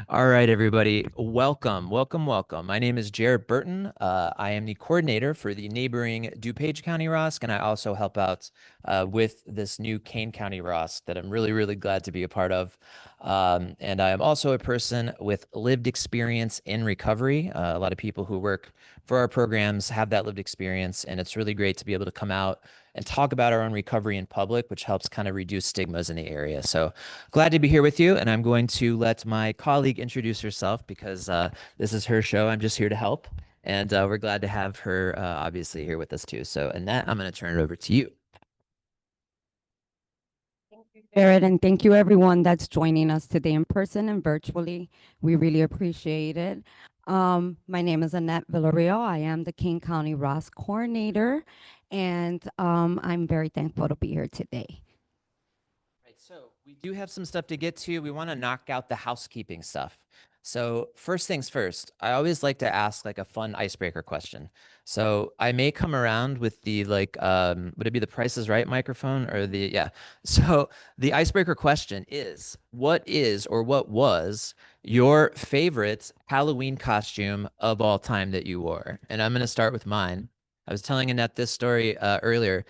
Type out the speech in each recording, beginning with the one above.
All right, everybody. Welcome, welcome, welcome. My name is Jarrett Burton. I am the coordinator for the neighboring DuPage County ROSC, and I also help out with this new Kane County ROSC that I'm really, really glad to be a part of. And I am also a person with lived experience in recovery. A lot of people who work for our programs have that lived experience, and it's really great to be able to come out and talk about our own recovery in public, which helps kind of reduce stigmas in the area. So glad to be here with you, and I'm going to let my colleague introduce herself because this is her show. I'm just here to help, and we're glad to have her obviously here with us too. So, in that, I'm going to turn it over to you. Jarrett, and thank you everyone that's joining us today in person and virtually. We really appreciate it. My name is Annette Villarreal. I am the King County ROSC coordinator, and I'm very thankful to be here today. Right, so we do have some stuff to get to. We want to knock out the housekeeping stuff. So first things first, I always like to ask like a fun icebreaker question. So I may come around with the like, would it be the Price is Right microphone or the, yeah. So the icebreaker question is, what is or what was your favorite Halloween costume of all time that you wore? And I'm going to start with mine. I was telling Annette this story earlier.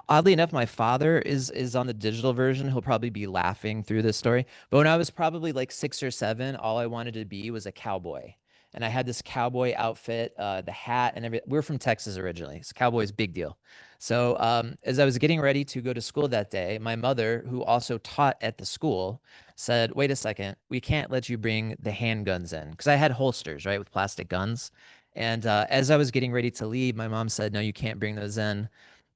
Oddly enough, my father is on the digital version. He'll probably be laughing through this story. But when I was probably like 6 or 7, all I wanted to be was a cowboy. And I had this cowboy outfit, the hat and everything. We're from Texas originally. So cowboy's big deal. So as I was getting ready to go to school that day, my mother, who also taught at the school, said, wait a second, we can't let you bring the handguns in. Because I had holsters, right, with plastic guns. And as I was getting ready to leave, my mom said, no, you can't bring those in.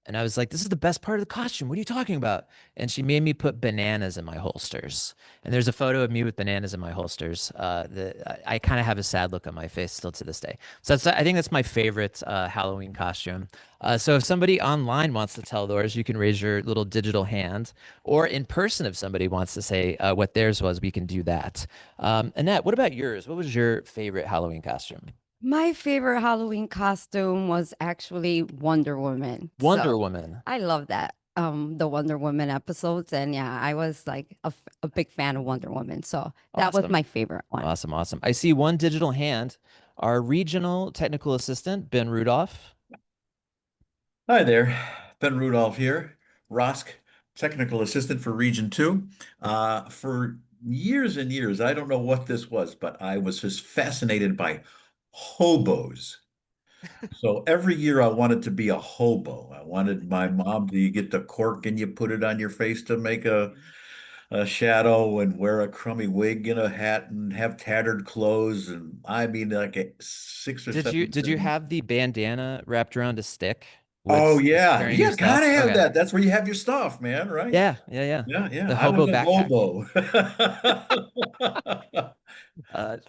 And I was like, this is the best part of the costume. What are you talking about? And she made me put bananas in my holsters. And there's a photo of me with bananas in my holsters. I kind of have a sad look on my face still to this day. So I think that's my favorite Halloween costume. So if somebody online wants to tell theirs, you can raise your little digital hand. Or in person, if somebody wants to say what theirs was, we can do that. Annette, what about yours? What was your favorite Halloween costume? My favorite Halloween costume was actually Wonder Woman. Wonder So Woman. I love that. The Wonder Woman episodes. And yeah, I was like a big fan of Wonder Woman. So that was Awesome. my favorite one. Awesome, awesome. I see one digital hand. Our regional technical assistant, Ben Rudolph. Hi there, Ben Rudolph here, ROSC Technical Assistant for Region 2. For years and years, I don't know what this was, but I was just fascinated by hobos. So every year I wanted to be a hobo. I wanted my mom to get the cork and you put it on your face to make a shadow and wear a crummy wig and a hat and have tattered clothes. And I mean, like 6 or 7 Did you things. have the bandana wrapped around a stick Oh with yeah, carrying your yeah, stuff? gotta have Okay. that. That's where you have your stuff, man, right? Yeah, yeah, yeah. Yeah, yeah. The I was hobo a backpack. hobo.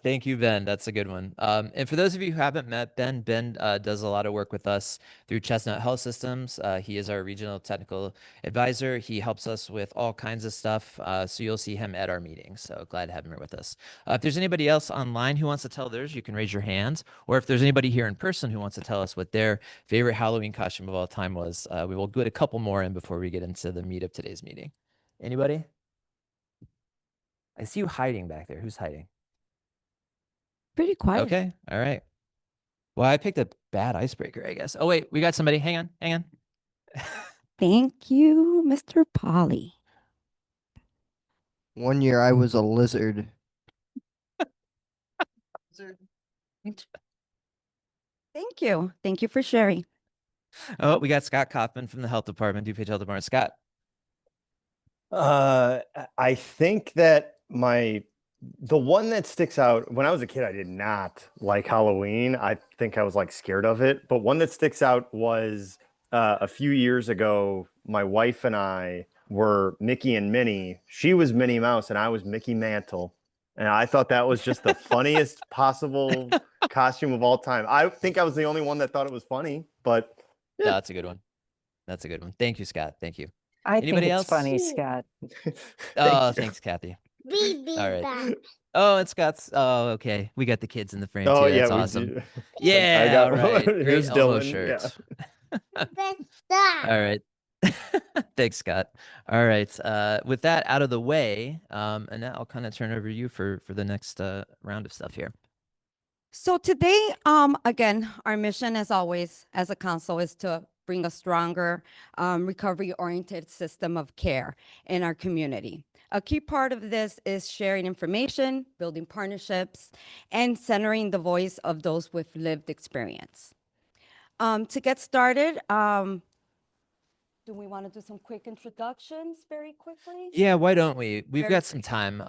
Thank you, Ben. That's a good one. And for those of you who haven't met Ben, Ben does a lot of work with us through Chestnut Health Systems. He is our regional technical advisor. He helps us with all kinds of stuff. So you'll see him at our meetings. So glad to have him here with us. If there's anybody else online who wants to tell theirs, you can raise your hands. Or if there's anybody here in person who wants to tell us what their favorite Halloween costume of all time was, we will get a couple more in before we get into the meat of today's meeting. Anybody? I see you hiding back there. Who's hiding? Pretty quiet. Okay. All right. Well, I picked a bad icebreaker, I guess. Oh, wait, we got somebody. Hang on. Hang on. Thank you, Mr. Polly. One year I was a lizard. Thank you. Thank you for sharing. Oh, we got Scott Kaufman from the health department, DuPage Health Department. Scott. I think that the one that sticks out when I was a kid, I did not like Halloween. I think I was like scared of it. But one that sticks out was a few years ago, my wife and I were Mickey and Minnie. She was Minnie Mouse and I was Mickey Mantle. And I thought that was just the funniest possible costume of all time. I think I was the only one that thought it was funny, but No, that's a good one. That's a good one. Thank you, Scott. Thank you. I Anybody think it's else? funny, Scott. Oh, you. thanks, Kathy. Baby All right. back. Oh, and Scott's. Oh, okay. We got the kids in the frame Oh too. yeah, That's we awesome. do. I Yeah. got All right. Great here's Elmo Dylan. shirt. Yeah. That's that. All right. Thanks, Scott. All right. With that out of the way, Annette, I'll kind of turn over to you for the next round of stuff here. So today, again, our mission, as always, as a council, is to bring a stronger, recovery-oriented system of care in our community. A key part of this is sharing information, building partnerships, and centering the voice of those with lived experience. To get started, do we want to do some quick introductions very quickly? Yeah, why don't we? We've Very got some time.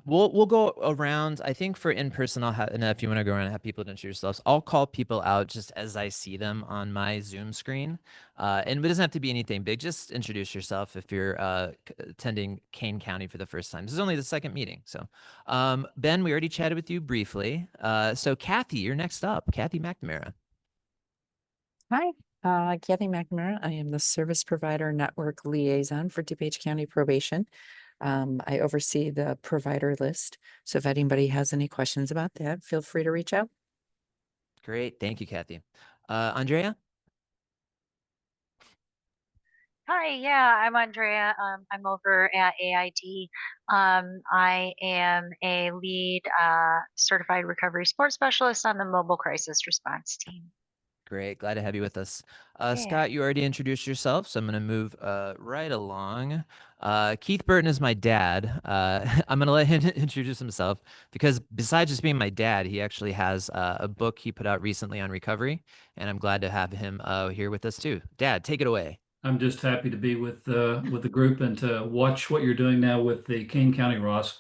We'll go around. I think for in person, I'll have, and if you want to go around and have people introduce yourselves, I'll call people out just as I see them on my Zoom screen. And it doesn't have to be anything big. Just introduce yourself if you're attending Kane County for the first time. This is only the second meeting. So, Ben, we already chatted with you briefly. So Kathy, you're next up. Kathy McNamara. Hi, Kathy McNamara. I am the Service Provider Network Liaison for DuPage County Probation. I oversee the provider list. So if anybody has any questions about that, feel free to reach out. Great. Thank you, Kathy. Andrea? Hi, yeah, I'm Andrea. I'm over at AID. I am a lead certified recovery support specialist on the mobile crisis response team. Great. Glad to have you with us. Yeah. Scott, you already introduced yourself, so I'm going to move right along. Keith Burton is my dad. I'm going to let him introduce himself because besides just being my dad, he actually has a book he put out recently on recovery, and I'm glad to have him here with us too. Dad, take it away. I'm just happy to be with the group and to watch what you're doing now with the Kane County ROSC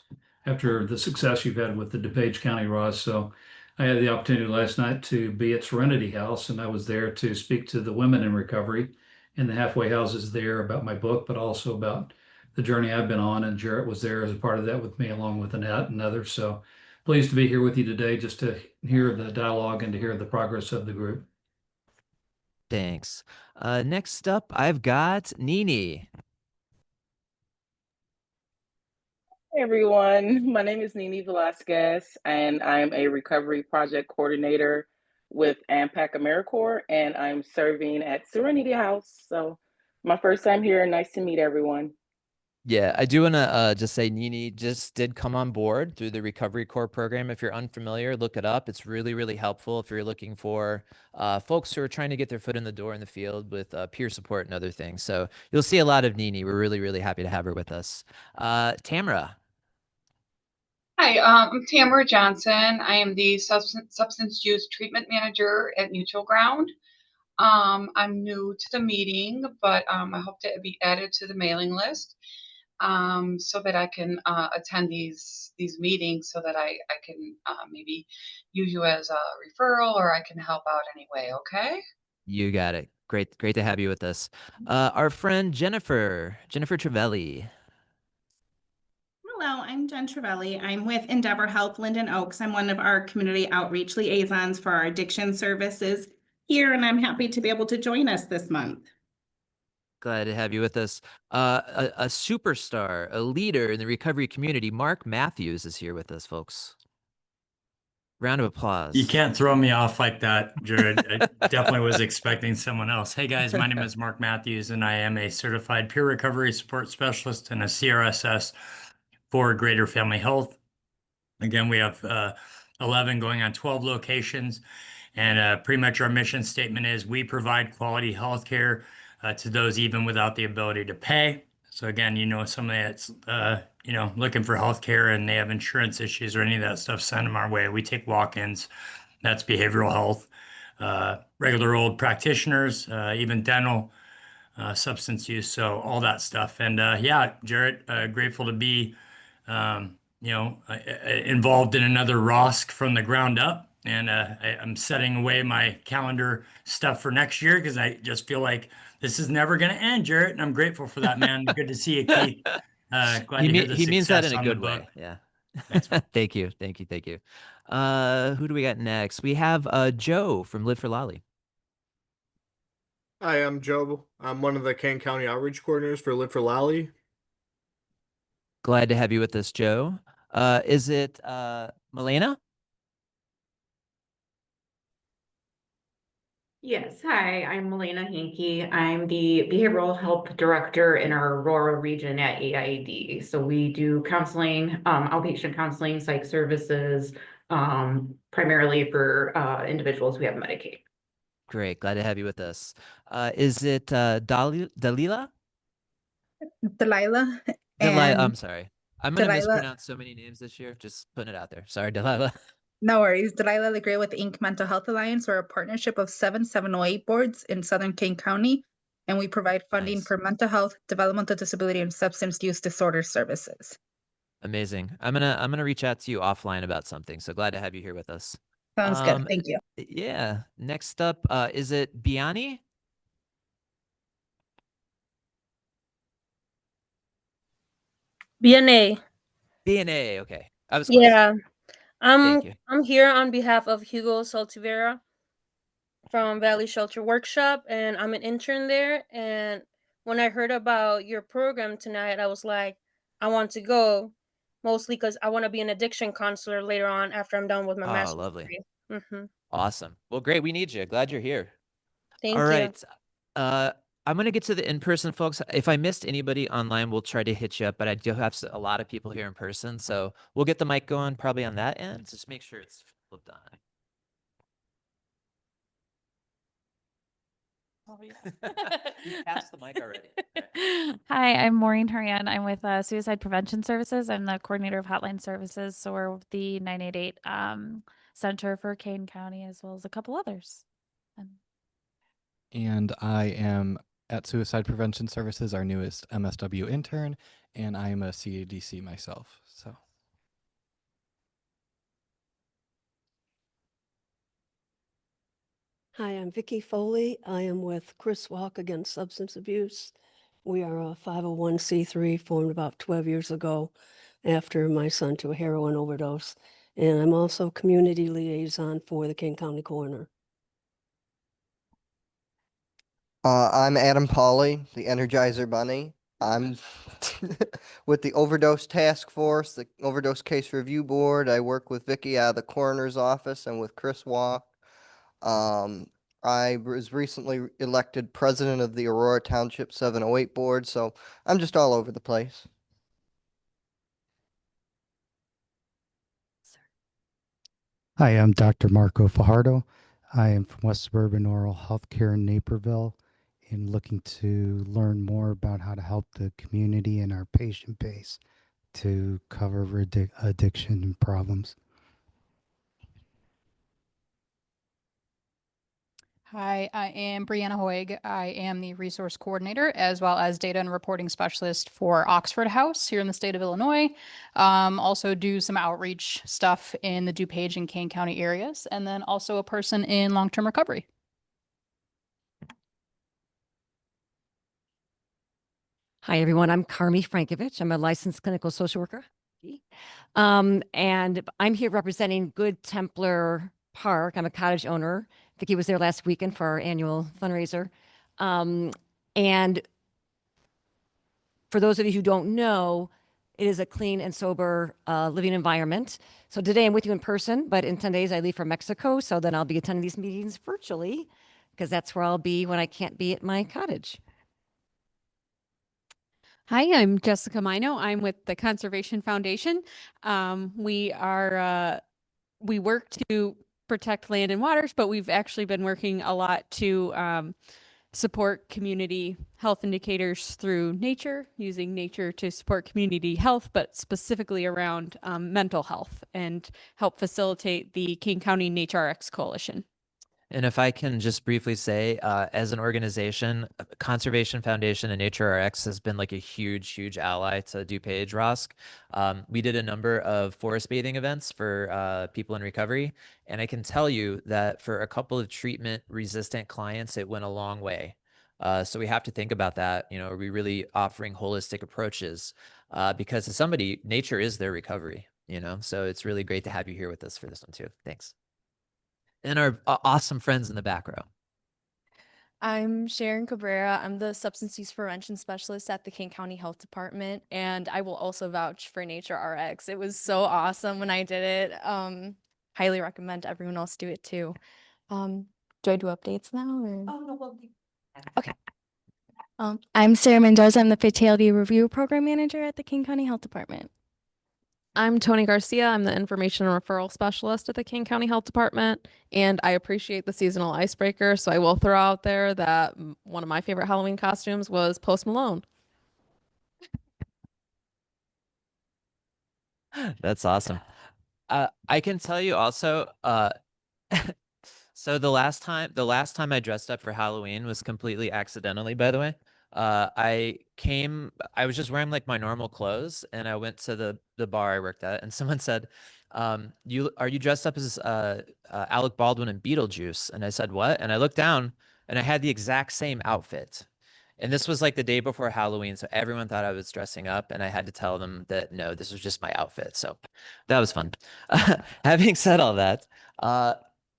after the success you've had with the DuPage County ROSC. So I had the opportunity last night to be at Serenity House, and I was there to speak to the women in recovery in the halfway houses there about my book, but also about the journey I've been on. And Jarrett was there as a part of that with me, along with Annette and others. So pleased to be here with you today, just to hear the dialogue and to hear the progress of the group. Thanks. Next up, I've got Nini. Hey everyone, my name is Nini Velasquez, and I'm a recovery project coordinator with AMPAC AmeriCorps, and I'm serving at Serenity House. So my first time here, and nice to meet everyone. Yeah, I do want to just say Nini just did come on board through the Recovery Corps program. If you're unfamiliar, look it up. It's really, really helpful if you're looking for folks who are trying to get their foot in the door in the field with peer support and other things. So you'll see a lot of Nini. We're really, really happy to have her with us. Tamara. Hi, I'm Tamara Johnson. I am the substance use treatment manager at Neutral Ground. I'm new to the meeting, but I hope to be added to the mailing list so that I can attend these meetings so that I can maybe use you as a referral or I can help out anyway, okay? You got it. Great to have you with us. Our friend Jennifer Travelli. Hello, I'm Jen Travelli. I'm with Endeavor Health Linden Oaks. I'm one of our community outreach liaisons for our addiction services here, and I'm happy to be able to join us this month. Glad to have you with us. A superstar, a leader in the recovery community, Mark Matthews is here with us, folks. Round of applause. You can't throw me off like that, Jared. I definitely was expecting someone else. Hey guys, my name is Mark Matthews, and I am a certified peer recovery support specialist and a CRSS for Greater Family Health. Again, we have 11 going on 12 locations, and pretty much our mission statement is we provide quality health care to those even without the ability to pay. So again, somebody that's looking for health care and they have insurance issues or any of that stuff, send them our way. We take walk-ins. That's behavioral health, regular old practitioners, even dental, substance use, so all that stuff. And yeah, Jarrett, grateful to be involved in another ROSC from the ground up. And I'm setting away my calendar stuff for next year because I just feel like this is never going to end, Jarrett. And I'm grateful for that, man. Good to see you, Keith. Glad to hear the he means that success in a on the good book. way. Yeah. Thanks, man. Thank you. Who do we got next? We have Joe from Live for Lolly. Hi, I'm Joe. I'm one of the Kane County outreach coordinators for Live for Lolly. Glad to have you with us, Joe. Is it Milena? Yes, hi, I'm Melina Hankey. I'm the Behavioral Health Director in our Aurora region at AID. So we do counseling, outpatient counseling, psych services, primarily for individuals who have Medicaid. Great, glad to have you with us. Is it Dalila? Delilah Delilah, and I'm sorry. I'm gonna Delilah, mispronounce so many names this year. Just putting it out there. Sorry, Delilah. no worries. Delilah Legree with Inc. Mental Health Alliance. We're a partnership of 708 boards in Southern Kane County, and we provide funding Nice. for mental health, developmental disability, and substance use disorder services. Amazing. I'm gonna reach out to you offline about something. So glad to have you here with us. Sounds good. Thank you. Yeah. Next up, is it Biani? BNA. BNA. Okay. I was close. Yeah. Thank you. I'm here on behalf of Hugo Saltivera from Valley Shelter Workshop, and I'm an intern there. And when I heard about your program tonight, I was like, I want to go, mostly because I want to be an addiction counselor later on after I'm done with my Oh, master's lovely. degree. Awesome. Well, great. We need you. Glad you're here. Thank All you. right. I'm gonna get to the in-person folks. If I missed anybody online, we'll try to hit you up, but I do have a lot of people here in person, so we'll get the mic going probably on that end. Just make sure it's flipped on. Oh, yeah. You passed the mic already. Hi, I'm Maureen Harian. I'm with Suicide Prevention Services. I'm the coordinator of Hotline Services. So we're the 988 Center for Kane County, as well as a couple others. And I am at Suicide Prevention Services, our newest MSW intern, and I am a CADC myself. So. Hi, I'm Vicki Foley. I am with Chris Walk Against Substance Abuse. We are a 501c3 formed about 12 years ago after my son took a heroin overdose. And I'm also community liaison for the King County Coroner. I'm Adam Pauley, the Energizer Bunny. I'm with the Overdose Task Force, the Overdose Case Review Board. I work with Vicki out of the coroner's office and with Chris Walk. I was recently elected president of the Aurora Township 708 board, so I'm just all over the place. Hi, I'm Dr. Marco Fajardo. I am from West Suburban Oral Healthcare in Naperville and looking to learn more about how to help the community and our patient base to cover addiction problems. Hi, I am Brianna Hoig. I am the resource coordinator as well as data and reporting specialist for Oxford House here in the state of Illinois. Also do some outreach stuff in the DuPage and Kane County areas, and then also a person in long-term recovery. Hi, everyone. I'm Carmi Frankovich. I'm a licensed clinical social worker. And I'm here representing Good Templar Park. I'm a cottage owner. Vicki was there last weekend for our annual fundraiser. And for those of you who don't know, it is a clean and sober living environment. So today I'm with you in person, but in 10 days I leave for Mexico. So then I'll be attending these meetings virtually because that's where I'll be when I can't be at my cottage. Hi, I'm Jessica Mino. I'm with the Conservation Foundation. We work to protect land and waters, but we've actually been working a lot to support community health indicators through nature, using nature to support community health, but specifically around mental health and help facilitate the King County Nature RX Coalition. And if I can just briefly say, as an organization, Conservation Foundation and Nature RX has been like a huge ally to DuPage ROSC. We did a number of forest bathing events for people in recovery. And I can tell you that for a couple of treatment resistant clients, it went a long way. So we have to think about that. You know, are we really offering holistic approaches? Because to somebody, nature is their recovery, you know? So it's really great to have you here with us for this one too. Thanks. And our awesome friends in the back row. I'm Sharon Cabrera. I'm the substance use prevention specialist at the Kane County Health Department, and I will also vouch for Nature RX. It was so awesome when I did it. Highly recommend everyone else do it too. Do I do updates now or? Oh, no, well, Okay. I'm Sarah Mendoza. I'm the Fatality Review Program Manager at the King County Health Department. I'm Tony Garcia. I'm the Information and Referral Specialist at the Kane County Health Department, and I appreciate the seasonal icebreaker, so I will throw out there that one of my favorite Halloween costumes was Post Malone. That's awesome. I can tell you also, so the last time I dressed up for Halloween was completely accidentally, by the way. I was just wearing like my normal clothes, and I went to the bar I worked at, and someone said, are you dressed up as Alec Baldwin in Beetlejuice? And I said, what? And I looked down, and I had the exact same outfit. And this was like the day before Halloween, so everyone thought I was dressing up, and I had to tell them that no, this was just my outfit. So that was fun. Having said all that,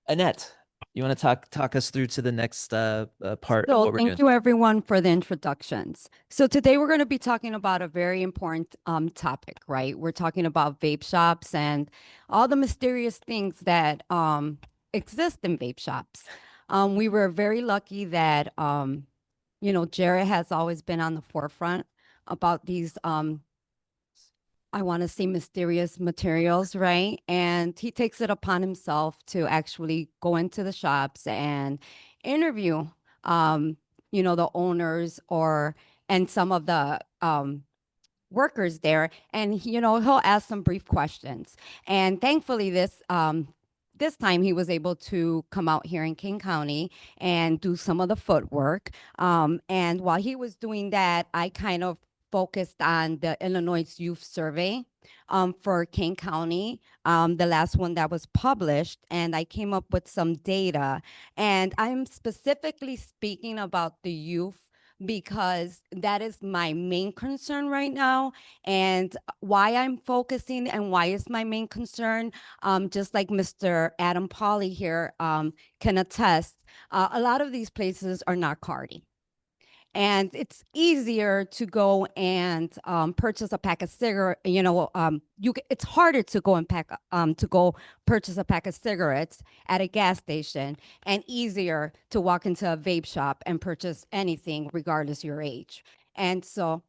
Annette, you want to talk us through to the next part of So what we're thank doing? you everyone for the introductions. So today we're going to be talking about a very important topic, right? We're talking about vape shops and all the mysterious things that exist in vape shops. We were very lucky that you know, Jarrett has always been on the forefront about these I want to say mysterious materials, right? And he takes it upon himself to actually go into the shops and interview, you know, the owners and some of the workers there. And, you know, he'll ask some brief questions. And thankfully, this time he was able to come out here in King County and do some of the footwork. And while he was doing that, I kind of focused on the Illinois Youth Survey for Kane County, the last one that was published, and I came up with some data. And I'm specifically speaking about the youth because that is my main concern right now, and why I'm focusing and why is my main concern, just like Mr. Adam Pauly here can attest, a lot of these places are not carding. And it's easier to go and purchase a pack of cigarettes. You know, it's harder to go and purchase a pack of cigarettes at a gas station, and easier to walk into a vape shop and purchase anything, regardless of your age. And so,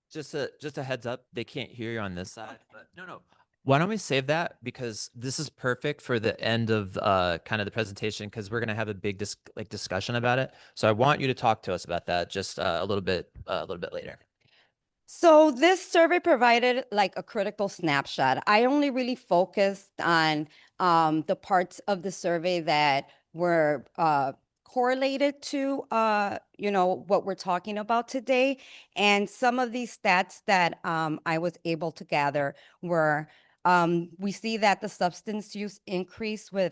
Just a heads up, they can't hear you on this side, but no. Why don't we save that, because this is perfect for the end of kind of the presentation, because we're gonna have a big discussion about it. So I want you to talk to us about that just a little bit later. So this survey provided like a critical snapshot. I only really focused on the parts of the survey that were correlated to you know, what we're talking about today. And some of these stats that I was able to gather were we see that the substance use increases. We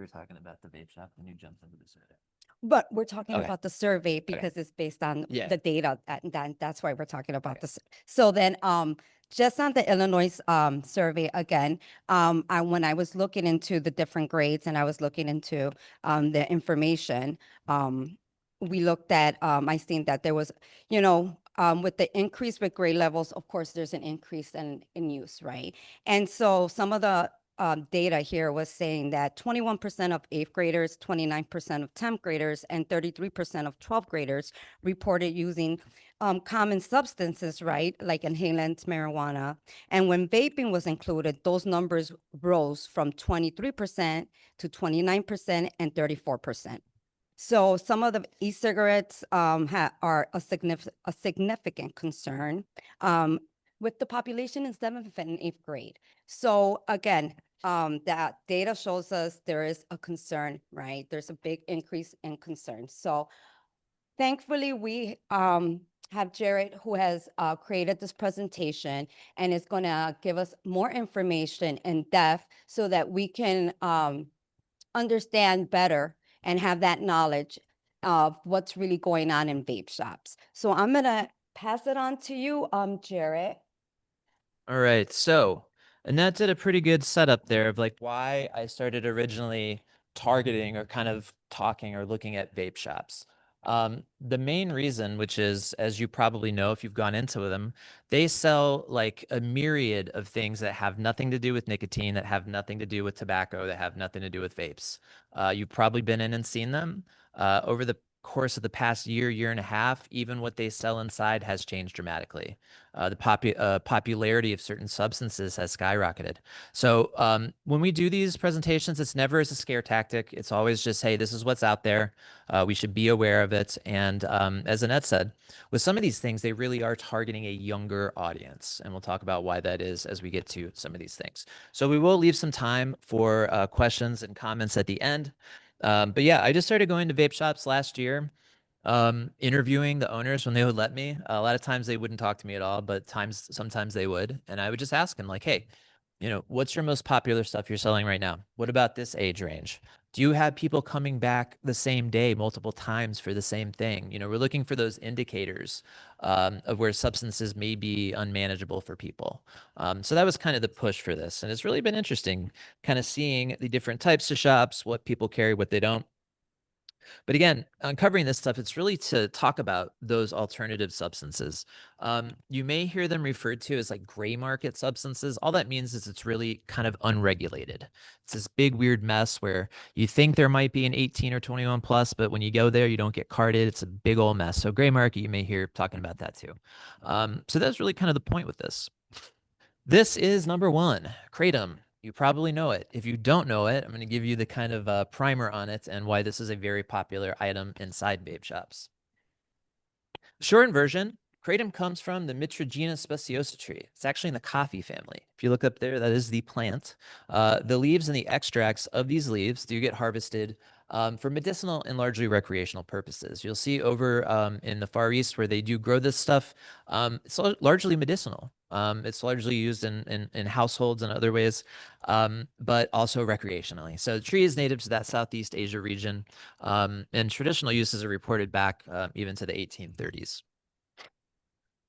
were talking about the vape shop, and you jumped into the survey. But we're talking Okay. about the survey because it's based on Yeah. the data, that's why we're talking about this. So then, just on the Illinois survey again, when I was looking into the different grades and I was looking into the information, we looked at, I seen that there was, you know, with the increase with grade levels, of course, there's an increase in use, right? And so some of the data here was saying that 21% of 8th graders, 29% of 10th graders, and 33% of 12th graders reported using common substances, right, like inhalants, marijuana. And when vaping was included, those numbers rose from 23% to 29% and 34%. So some of the e-cigarettes are a significant concern with the population in 7th and 8th grade. So again, that data shows us there is a concern, right? There's a big increase in concern. So thankfully, we have Jarrett, who has created this presentation and is going to give us more information in depth so that we can understand better and have that knowledge of what's really going on in vape shops. So I'm going to pass it on to you, Jarrett. All right, so Annette did a pretty good setup there of like why I started originally targeting or kind of talking or looking at vape shops. The main reason, which is, as you probably know if you've gone into them, they sell like a myriad of things that have nothing to do with nicotine, that have nothing to do with tobacco, that have nothing to do with vapes. You've probably been in and seen them. Over the course of the past year and a half, even what they sell inside has changed dramatically. The popularity of certain substances has skyrocketed. So when we do these presentations, it's never as a scare tactic. It's always just, hey, this is what's out there. We should be aware of it. And as Annette said, with some of these things, they really are targeting a younger audience. And we'll talk about why that is as we get to some of these things. So we will leave some time for questions and comments at the end. But yeah, I just started going to vape shops last year, interviewing the owners when they would let me. A lot of times they wouldn't talk to me at all, but sometimes they would. And I would just ask them like, hey, what's your most popular stuff you're selling right now? What about this age range? Do you have people coming back the same day multiple times for the same thing? We're looking for those indicators of where substances may be unmanageable for people. So that was kind of the push for this. And it's really been interesting kind of seeing the different types of shops, what people carry, what they don't. But again, uncovering this stuff, it's really to talk about those alternative substances. You may hear them referred to as like gray market substances. All that means is it's really kind of unregulated. It's this big weird mess where you think there might be an 18 or 21 plus, but when you go there, you don't get carded. It's a big old mess. So gray market, you may hear talking about that too. So that's really kind of the point with this. This is number one, Kratom. You probably know it. If you don't know it, I'm going to give you the kind of primer on it and why this is a very popular item inside vape shops. The shortened version, Kratom comes from the Mitragina speciosa tree. It's actually in the coffee family. If you look up there, that is the plant. The leaves and the extracts of these leaves do get harvested for medicinal and largely recreational purposes. You'll see over in the Far East where they do grow this stuff, it's largely medicinal. It's largely used in households and other ways, but also recreationally. So the tree is native to that Southeast Asia region, and traditional uses are reported back even to the 1830s.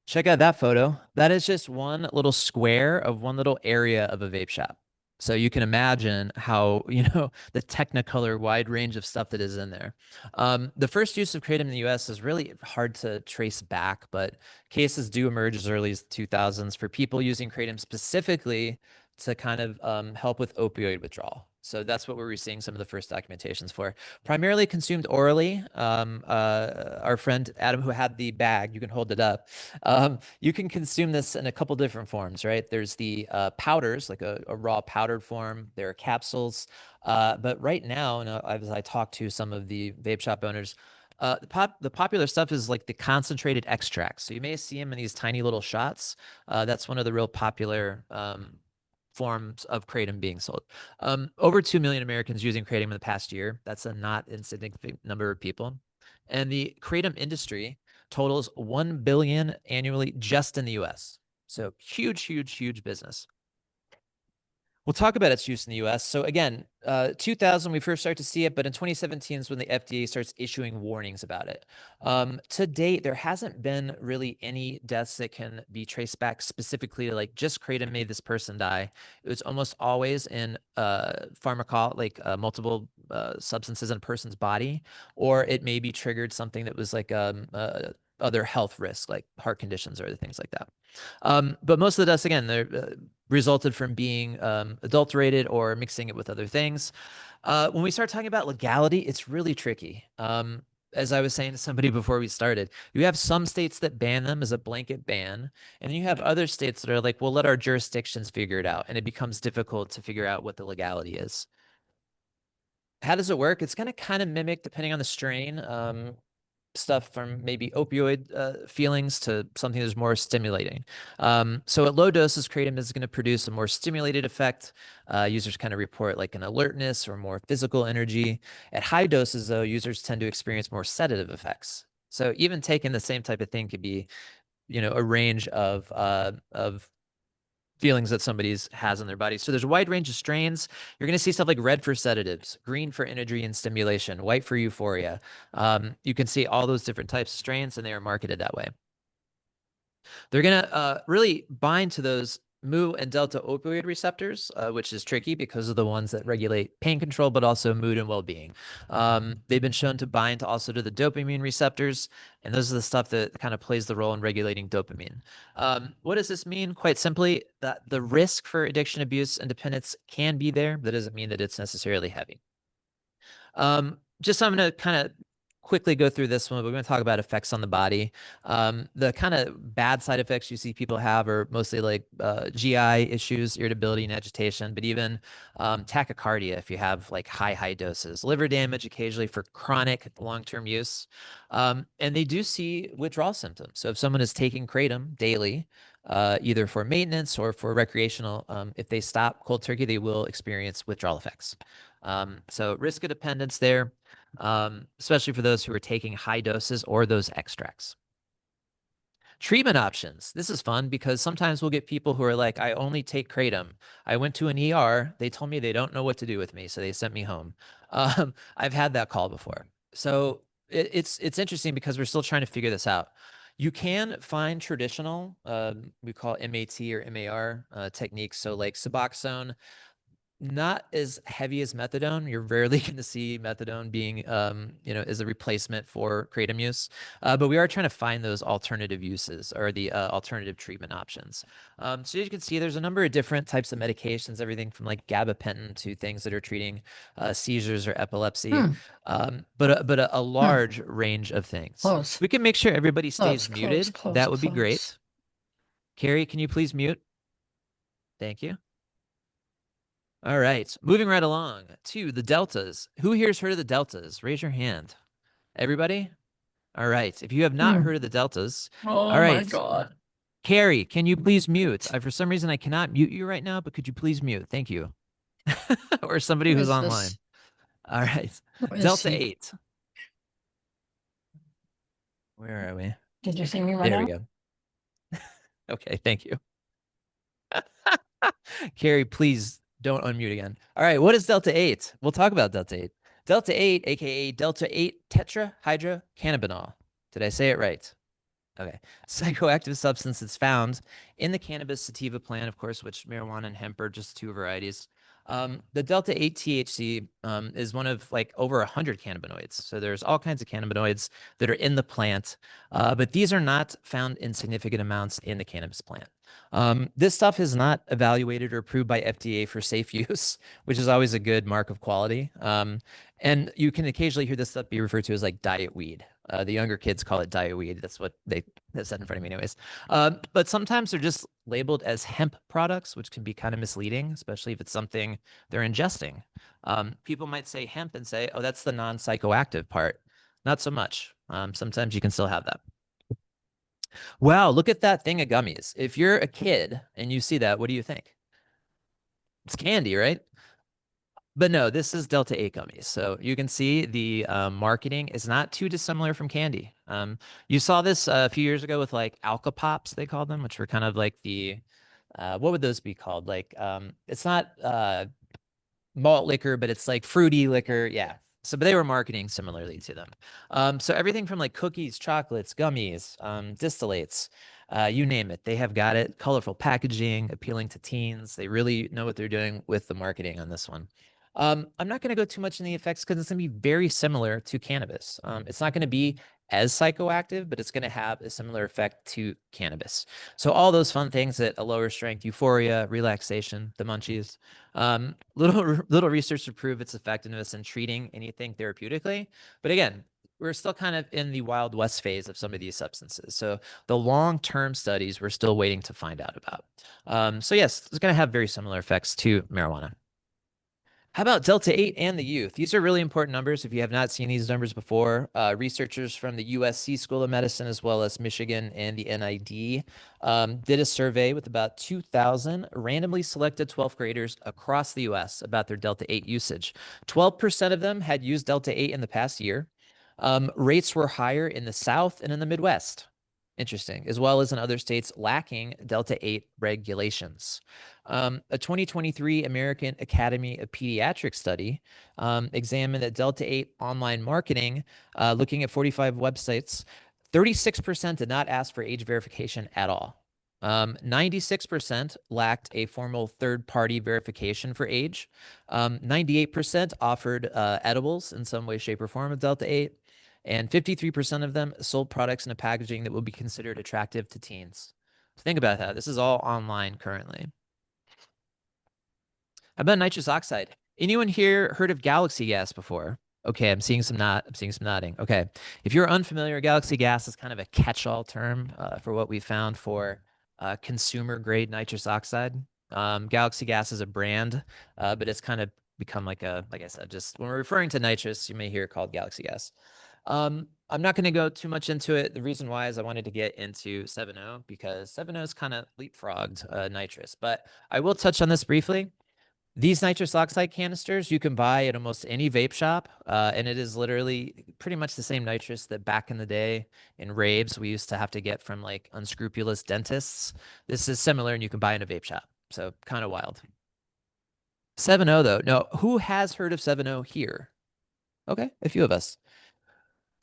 Check out that photo. That is just one little square of one little area of a vape shop. So you can imagine how, the technicolor wide range of stuff that is in there. The first use of Kratom in the US is really hard to trace back, but cases do emerge as early as the 2000s for people using Kratom specifically to kind of help with opioid withdrawal. So that's what we're seeing some of the first documentations for. Primarily consumed orally. Our friend Adam, who had the bag, you can hold it up. You can consume this in a couple different forms, right? There's the powders, like a raw powdered form. There are capsules. But right now, as I talk to some of the vape shop owners, the popular stuff is like the concentrated extracts. So you may see them in these tiny little shots. That's one of the real popular forms of Kratom being sold. Over 2 million Americans using Kratom in the past year. That's a not insignificant number of people. And the Kratom industry totals 1 billion annually just in the US. So huge, huge, huge business. We'll talk about its use in the US. So again, 2000, we first start to see it, but in 2017 is when the FDA starts issuing warnings about it. To date, there hasn't been really any deaths that can be traced back specifically to like just Kratom made this person die. It was almost always in multiple substances in a person's body, or it may be triggered something that was like other health risks like heart conditions or other things like that. But most of the deaths, again, they're resulted from being adulterated or mixing it with other things. When we start talking about legality, it's really tricky. As I was saying to somebody before we started, you have some states that ban them as a blanket ban, and then you have other states that are like, we'll let our jurisdictions figure it out, and it becomes difficult to figure out what the legality is. How does it work? It's going to kind of mimic, depending on the strain, stuff from maybe opioid feelings to something that's more stimulating. So at low doses, Kratom is going to produce a more stimulated effect. Users kind of report like an alertness or more physical energy. At high doses, though, users tend to experience more sedative effects. So even taking the same type of thing could be, a range of feelings that somebody's has in their body. So there's a wide range of strains. You're going to see stuff like red for sedatives, green for energy and stimulation, white for euphoria. You can see all those different types of strains, and they are marketed that way. They're going to really bind to those mu and delta opioid receptors, which is tricky because of the ones that regulate pain control, but also mood and well-being. They've been shown to bind also to the dopamine receptors, and those are the stuff that kind of plays the role in regulating dopamine. What does this mean? Quite simply, that the risk for addiction, abuse, and dependence can be there. That doesn't mean that it's necessarily heavy. Just I'm going to kind of quickly go through this one. We're going to talk about effects on the body. The kind of bad side effects you see people have are mostly like GI issues, irritability, and agitation, but even tachycardia if you have like high doses, liver damage occasionally for chronic long-term use. And they do see withdrawal symptoms. So if someone is taking kratom daily, either for maintenance or for recreational, if they stop cold turkey, they will experience withdrawal effects. So risk of dependence there, especially for those who are taking high doses or those extracts. Treatment options. This is fun because sometimes we'll get people who are like, I only take kratom. I went to an ER. They told me they don't know what to do with me, so they sent me home. I've had that call before. So it's interesting because we're still trying to figure this out. You can find traditional, we call MAT or MAR techniques. So like Suboxone, not as heavy as methadone. You're rarely going to see methadone being, as a replacement for kratom use. But we are trying to find those alternative uses or the alternative treatment options. So as you can see, there's a number of different types of medications, everything from like gabapentin to things that are treating seizures or epilepsy, but a large range of things. Close. We can make sure everybody stays Close, muted. close, That would be close. great. Carrie, can you please mute? Thank you. All right, moving right along to the deltas. Who here's heard of the deltas? Raise your hand. Everybody? All right, if you have not heard of the deltas, Oh all my right. God. Carrie, can you please mute? For some reason, I cannot mute you right now, but could you please mute? Thank you. Or somebody Who who's is online. this? All right, Who is Delta he? 8. Where are we? Did you see me right There now? we go. Okay, thank you. Carrie, please don't unmute again. All right, what is Delta 8? We'll talk about Delta 8. Delta 8, aka Delta 8 tetrahydrocannabinol. Did I say it right? Okay. Psychoactive substance that's found in the cannabis sativa plant, of course, which marijuana and hemp are just two varieties. The Delta 8 THC is one of like over 100 cannabinoids. So there's all kinds of cannabinoids that are in the plant, but these are not found in significant amounts in the cannabis plant. This stuff is not evaluated or approved by FDA for safe use, which is always a good mark of quality. And you can occasionally hear this stuff be referred to as like diet weed. The younger kids call it diet weed. That's what they said in front of me anyways. But sometimes they're just labeled as hemp products, which can be kind of misleading, especially if it's something they're ingesting. People might say hemp and say, oh, that's the non-psychoactive part. Not so much. Sometimes you can still have that. Wow, look at that thing of gummies. If you're a kid and you see that, what do you think? It's candy, right? But no, this is Delta 8 gummies. So you can see the marketing is not too dissimilar from candy. You saw this a few years ago with like Alka Pops, they called them, which were kind of like the, what would those be called? Like, it's not malt liquor, but it's like fruity liquor. Yeah. So, but they were marketing similarly to them. So everything from like cookies, chocolates, gummies, distillates, you name it, they have got it. Colorful packaging, appealing to teens. They really know what they're doing with the marketing on this one. I'm not going to go too much in the effects because it's going to be very similar to cannabis. It's not going to be as psychoactive, but it's going to have a similar effect to cannabis. So all those fun things at a lower strength, euphoria, relaxation, the munchies. Little research to prove its effectiveness in treating anything therapeutically. But again, we're still kind of in the Wild West phase of some of these substances. So the long-term studies we're still waiting to find out about. So yes, it's going to have very similar effects to marijuana. How about Delta 8 and the youth? These are really important numbers. If you have not seen these numbers before, researchers from the USC School of Medicine, as well as Michigan and the NID, did a survey with about 2,000 randomly selected 12th graders across the US about their Delta 8 usage. 12% of them had used Delta 8 in the past year. Rates were higher in the South and in the Midwest. Interesting, as well as in other states lacking Delta 8 regulations. A 2023 American Academy of Pediatrics study examined that Delta 8 online marketing, looking at 45 websites, 36% did not ask for age verification at all. 96% lacked a formal third-party verification for age. 98% offered edibles in some way, shape, or form of Delta 8. And 53% of them sold products in a packaging that will be considered attractive to teens. Think about that. This is all online currently. How about nitrous oxide? Anyone here heard of galaxy gas before? Okay, I'm seeing some nodding. Okay, if you're unfamiliar, galaxy gas is kind of a catch-all term for what we found for consumer-grade nitrous oxide. Galaxy gas is a brand, but it's kind of become like I said, just when we're referring to nitrous, you may hear it called galaxy gas. I'm not going to go too much into it. The reason why is I wanted to get into 7.0 because 7.0 is kind of leapfrogged nitrous, but I will touch on this briefly. These nitrous oxide canisters you can buy at almost any vape shop, and it is literally pretty much the same nitrous that back in the day in raves we used to have to get from like unscrupulous dentists. This is similar, and you can buy in a vape shop, so kind of wild. 7.0 though, no, who has heard of 7.0 here? Okay, a few of us.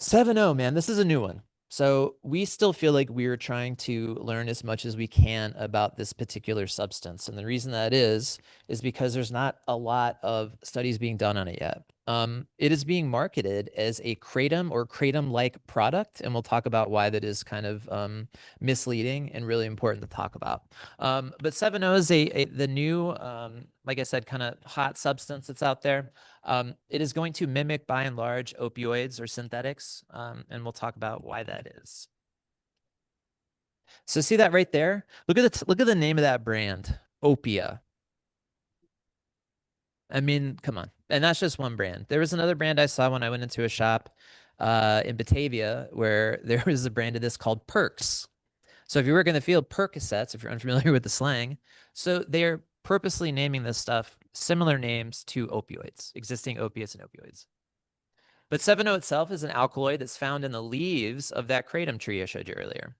7.0, man, this is a new one. So we still feel like we're trying to learn as much as we can about this particular substance. And the reason that is because there's not a lot of studies being done on it yet. It is being marketed as a kratom or kratom-like product, and we'll talk about why that is kind of misleading and really important to talk about. But 7.0 is the new, like I said, kind of hot substance that's out there. It is going to mimic, by and large, opioids or synthetics, and we'll talk about why that is. So see that right there? Look at the name of that brand, Opia. I mean, come on. And that's just one brand. There was another brand I saw when I went into a shop in Batavia where there was a brand of this called Perks. So if you work in the field, Percocets, if you're unfamiliar with the slang, so they're purposely naming this stuff similar names to opioids, existing opiates and opioids. But 7.0 itself is an alkaloid that's found in the leaves of that kratom tree I showed you earlier.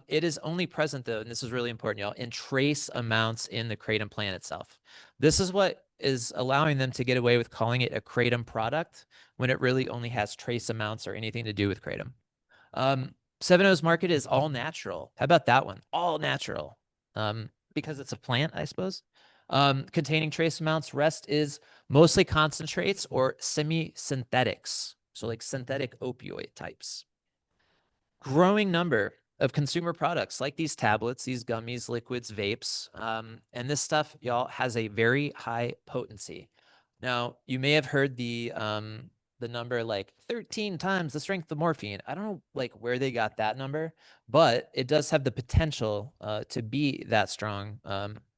It is only present, though, and this is really important, y'all, in trace amounts in the kratom plant itself. This is what is allowing them to get away with calling it a kratom product when it really only has trace amounts or anything to do with kratom. 7.0's market is all natural. How about that one? All natural. Because it's a plant, I suppose. Containing trace amounts. Rest is mostly concentrates or semi-synthetics. So like synthetic opioid types. Growing number of consumer products like these tablets, these gummies, liquids, vapes. And this stuff, y'all, has a very high potency. Now, you may have heard the number like 13 times the strength of morphine. I don't know like where they got that number, but it does have the potential to be that strong,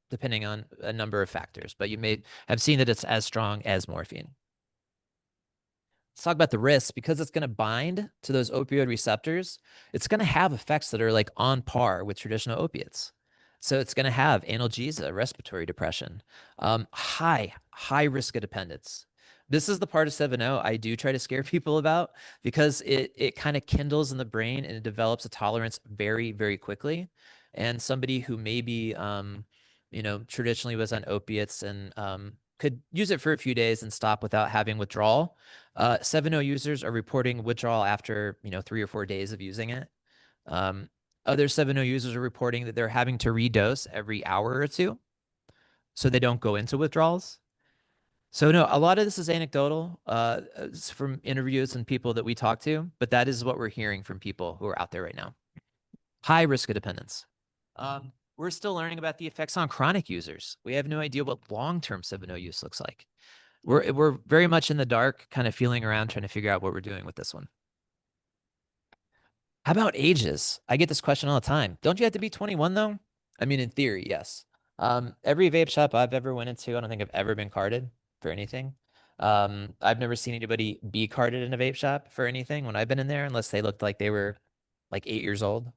depending on a number of factors. But you may have seen that it's as strong as morphine. Let's talk about the risks. Because it's going to bind to those opioid receptors, it's going to have effects that are like on par with traditional opiates. So it's going to have analgesia, respiratory depression, high risk of dependence. This is the part of 7.0 I do try to scare people about because it kind of kindles in the brain and it develops a tolerance very, very quickly. And somebody who maybe, traditionally was on opiates and could use it for a few days and stop without having withdrawal. 7.0 users are reporting withdrawal after, 3 or 4 days of using it. Other 7.0 users are reporting that they're having to redose every hour or two so they don't go into withdrawals. So no, a lot of this is anecdotal from interviews and people that we talk to, but that is what we're hearing from people who are out there right now. High risk of dependence. We're still learning about the effects on chronic users. We have no idea what long-term 7.0 use looks like. We're very much in the dark, kind of feeling around, trying to figure out what we're doing with this one. How about ages? I get this question all the time. Don't you have to be 21 though? I mean, in theory, yes. Every vape shop I've ever went into, I don't think I've ever been carded for anything. I've never seen anybody be carded in a vape shop for anything when I've been in there, unless they looked like they were like 8 years old.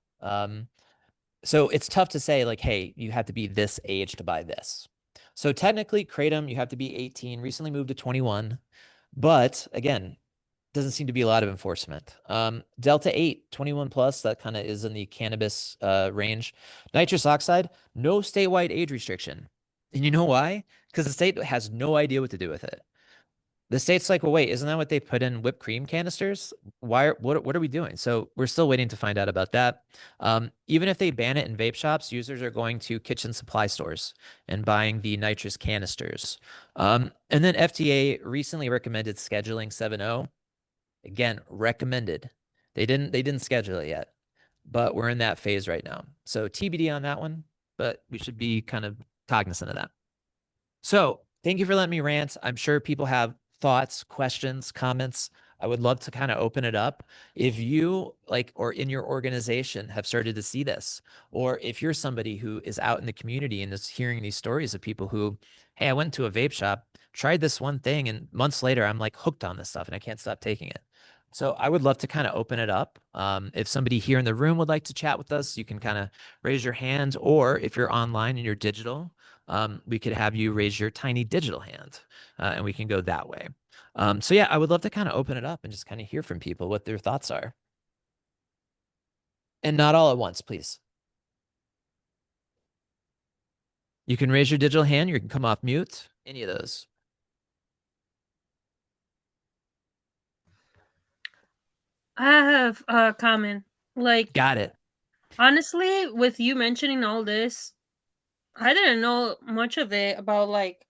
So it's tough to say like, hey, you have to be this age to buy this. So technically, kratom, you have to be 18, recently moved to 21. But again, doesn't seem to be a lot of enforcement. Delta 8, 21 plus, that kind of is in the cannabis range. Nitrous oxide, no statewide age restriction. And you know why? Because the state has no idea what to do with it. the state's like, well, wait, isn't that what they put in whipped cream canisters? What are we doing? So we're still waiting to find out about that. Even if they ban it in vape shops, users are going to kitchen supply stores and buying the nitrous canisters. And then FDA recently recommended scheduling 7.0. Again, recommended. They didn't schedule it yet, but we're in that phase right now. So TBD on that one, but we should be kind of cognizant of that. So thank you for letting me rant. I'm sure people have thoughts, questions, comments. I would love to kind of open it up. If you or in your organization have started to see this, or if you're somebody who is out in the community and is hearing these stories of people who, hey, I went to a vape shop, tried this one thing, and months later, I'm like hooked on this stuff and I can't stop taking it. So I would love to kind of open it up. If somebody here in the room would like to chat with us, you can kind of raise your hand, or if you're online and you're digital, we could have you raise your tiny digital hand and we can go that way. So yeah, I would love to kind of open it up and just kind of hear from people what their thoughts are. And not all at once, please. You can raise your digital hand, you can come off mute, any of those. I have a comment. Like, got it. Honestly, with you mentioning all this, I didn't know much of it about like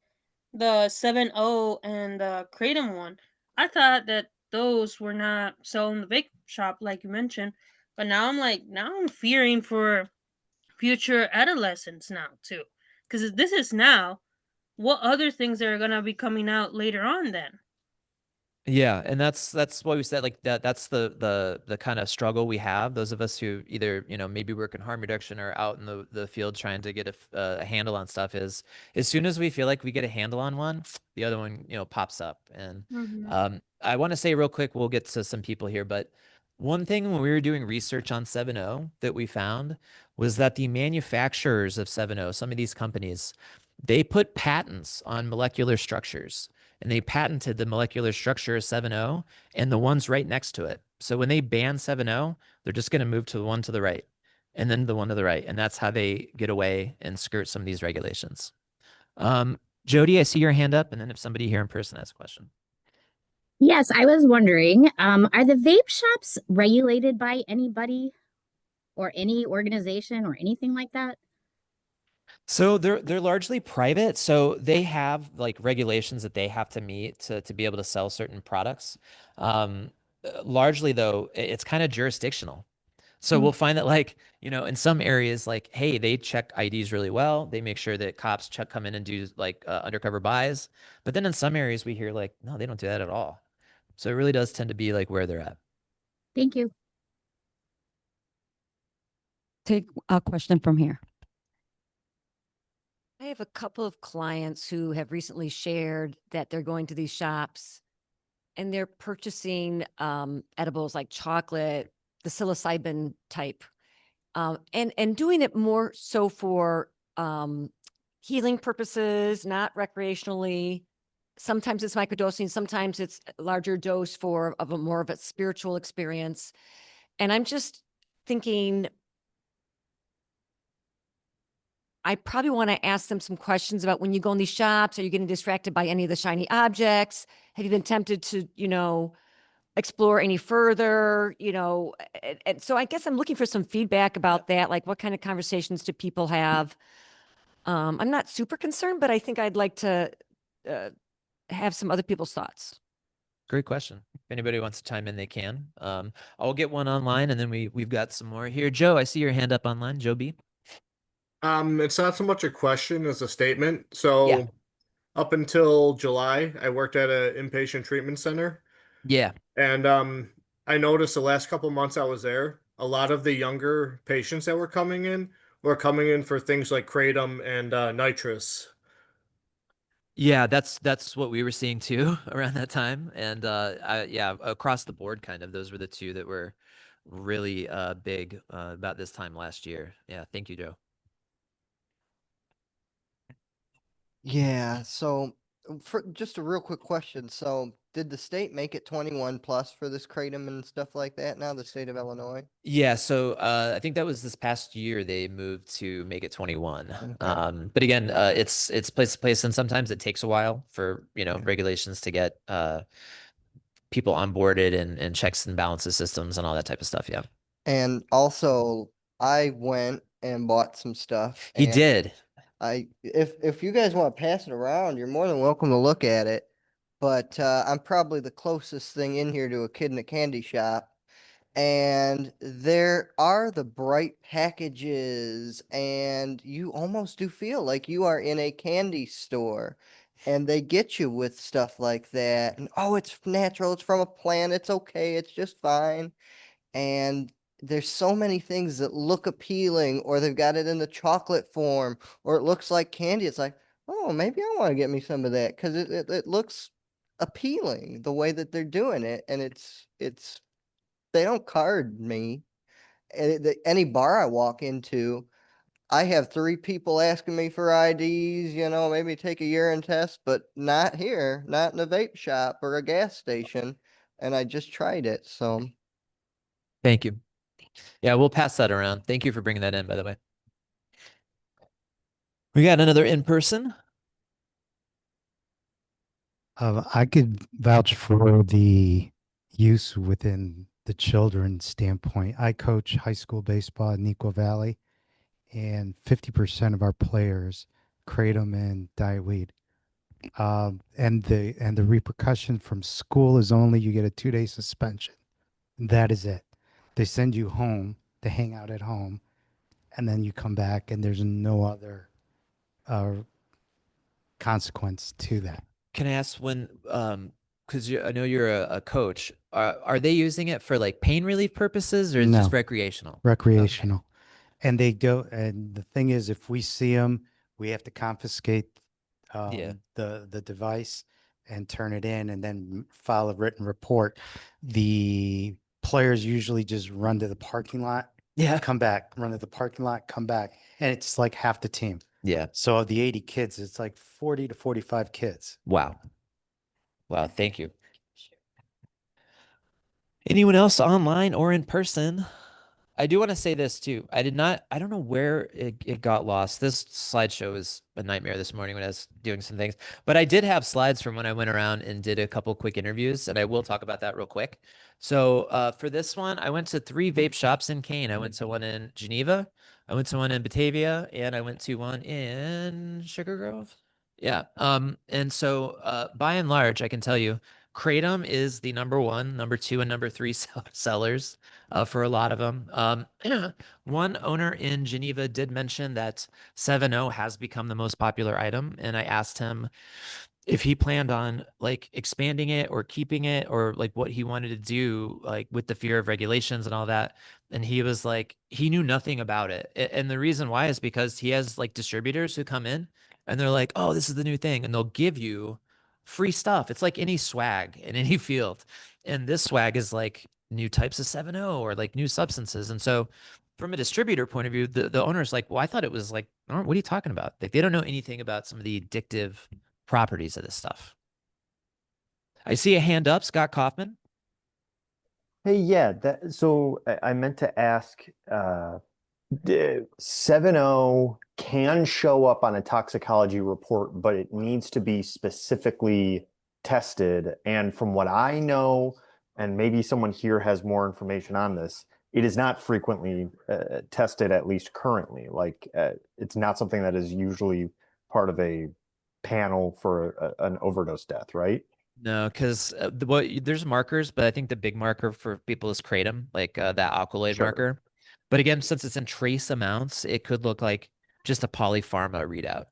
the 7.0 and the Kratom one. I thought that those were not selling the vape shop like you mentioned, but now I'm fearing for future adolescents now too, because this is now. What other things are gonna be coming out later on then? Yeah, and that's what we said, like that's the kind of struggle we have, those of us who either, maybe work in harm reduction or out in the field trying to get a handle on stuff, is as soon as we feel like we get a handle on one, the other one, pops up. And I want to say real quick, we'll get to some people here, but one thing when we were doing research on 7.0 that we found was that the manufacturers of 7.0, some of these companies, they put patents on molecular structures. And they patented the molecular structure of 7.0 and the ones right next to it. So when they ban 7.0, they're just going to move to the one to the right and then the one to the right. And that's how they get away and skirt some of these regulations. Jody, I see your hand up. And then if somebody here in person has a question. Yes, I was wondering, are the vape shops regulated by anybody or any organization or anything like that? So they're largely private. So they have like regulations that they have to meet to be able to sell certain products. Largely though, it's kind of jurisdictional. So we'll find that in some areas, hey, they check IDs really well. They make sure that cops come in and do undercover buys. But then in some areas we hear no, they don't do that at all. So it really does tend to be where they're at. Thank you. Take a question from here. I have a couple of clients who have recently shared that they're going to these shops and they're purchasing edibles like chocolate, the psilocybin type, and doing it more so for healing purposes, not recreationally. Sometimes it's microdosing, sometimes it's a larger dose of a more of a spiritual experience. And I'm just thinking, I probably want to ask them some questions about when you go in these shops, are you getting distracted by any of the shiny objects? Have you been tempted to, explore any further, and so I guess I'm looking for some feedback about that. Like what kind of conversations do people have? I'm not super concerned, but I think I'd like to have some other people's thoughts. Great question. If anybody wants to chime in, they can. I'll get one online and then we've got some more here. Joe, I see your hand up online. Joe B. It's not so much a question as a statement. So up until July, I worked at an inpatient treatment center. Yeah. And I noticed the last couple months I was there, a lot of the younger patients that were coming in for things like kratom and nitrous. Yeah, that's what we were seeing too around that time. And yeah, across the board, kind of those were the two that were really big about this time last year. Yeah, thank you, Joe. Yeah, so for just a real quick question. So did the state make it 21 plus for this kratom and stuff like that now, the state of Illinois? Yeah, so I think that was this past year they moved to make it 21. Okay. But again, it's place to place, and sometimes it takes a while for regulations to get people onboarded and checks and balances systems and all that type of stuff. Yeah, And also, I went and bought some stuff. he and did. if you guys want to pass it around, you're more than welcome to look at it. But I'm probably the closest thing in here to a kid in a candy shop. And there are the bright packages, and you almost do feel like you are in a candy store. And they get you with stuff like that. And oh, it's natural, it's from a plant, it's okay, it's just fine. And there's so many things that look appealing, or they've got it in the chocolate form, or it looks like candy. It's like, oh, maybe I want to get me some of that because it looks appealing the way that they're doing it. And it's they don't card me. Any bar I walk into, I have 3 people asking me for IDs, maybe take a urine test, but not here, not in a vape shop or a gas station. And I just tried it. So Thank you. Yeah, we'll pass that around. Thank you for bringing that in, by the way. We got another in person. I could vouch for the use within the children's standpoint. I coach high school baseball in Nequa Valley, and 50% of our players kratom and diet weed. And the repercussion from school is only you get a 2-day suspension. That is it. They send you home to hang out at home, and then you come back, and there's no other consequence to that. Can I ask when, because I know you're a coach, are they using it for like pain relief purposes, or is it just No. recreational? Recreational. And they go, and the thing is, if we see them, we have to confiscate the device and turn it in, and then file a written report. The players usually just run to the parking lot, come back, run to the parking lot, come back, and it's like half the team. Yeah. So of the 80 kids, it's like 40 to 45 kids. Wow. Wow. Thank you. Anyone else online or in person? I do want to say this too. I don't know where it got lost. This slideshow was a nightmare this morning when I was doing some things, but I did have slides from when I went around and did a couple quick interviews, and I will talk about that real quick. So for this one, I went to 3 vape shops in Kane. I went to one in Geneva, I went to one in Batavia, and I went to one in Sugar Grove. Yeah. And so by and large, I can tell you, kratom is the number 1, number 2, and number 3 sellers for a lot of them. One owner in Geneva did mention that 7.0 has become the most popular item, and I asked him if he planned on like expanding it or keeping it, or like what he wanted to do, like with the fear of regulations and all that. And he was like, he knew nothing about it. And the reason why is because he has like distributors who come in and they're like, oh, this is the new thing. And they'll give you free stuff. It's like any swag in any field. And this swag is like new types of 7.0 or like new substances. And so from a distributor point of view, the owner's like, well, I thought it was like, what are you talking about? Like, they don't know anything about some of the addictive properties of this stuff. I see a hand up, Scott Kaufman. Hey, yeah, so I meant to ask, 7.0 can show up on a toxicology report, but it needs to be specifically tested. And from what I know, and maybe someone here has more information on this, it is not frequently tested, at least currently. Like it's not something that is usually part of a panel for an overdose death, right? No, because there's markers, but I think the big marker for people is kratom, like that alkaloid marker. But again, since it's in trace amounts, it could look like just a polypharma readout.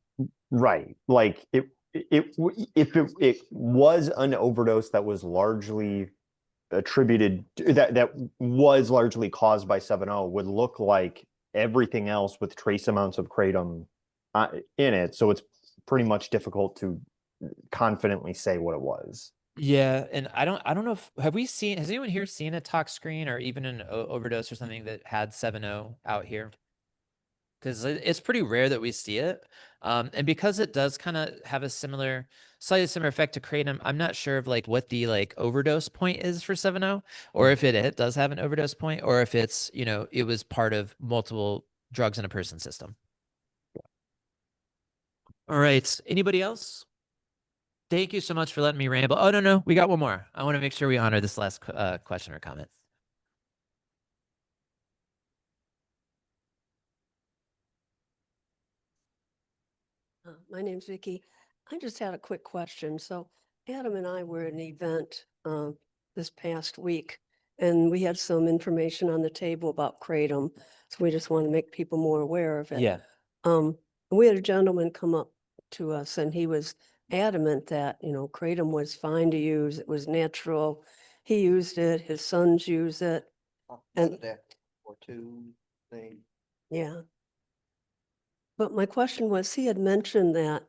Right. Like if it was an overdose that was largely attributed that was largely caused by 7.0, would look like everything else with trace amounts of kratom in it. So it's pretty much difficult to confidently say what it was. Yeah, and I don't know if has anyone here seen a tox screen or even an overdose or something that had 7.0 out here? because it's pretty rare that we see it. And because it does kind of have a slightly similar effect to kratom, I'm not sure of like what the like overdose point is for 7.0, or if it does have an overdose point, or if it's, you know, it was part of multiple drugs in a person's system. All right. Anybody else? Thank you so much for letting me ramble. Oh, no, we got one more. I want to make sure we honor this last question or comment. My name's Vicky. I just had a quick question. So Adam and I were at an event this past week, and we had some information on the table about kratom. So we just want to make people more aware of it. Yeah. We had a gentleman come up to us, and he was adamant that, you know, kratom was fine to use. It was natural. He used it. His sons use it. And or two thing. yeah. But my question was, he had mentioned that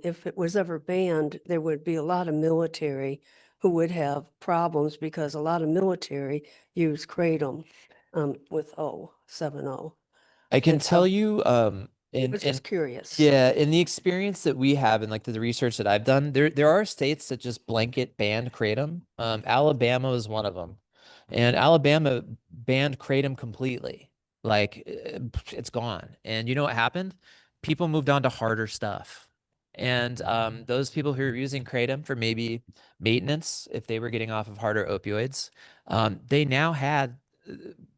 if it was ever banned, there would be a lot of military who would have problems because a lot of military use kratom with 7.0. I can And tell so you, I was just curious. yeah, in the experience that we have and like the research that I've done, there are states that just blanket banned kratom. Alabama is one of them, and Alabama banned kratom completely. Like it's gone. And you know what happened? People moved on to harder stuff. And those people who are using kratom for maybe maintenance, if they were getting off of harder opioids, they now had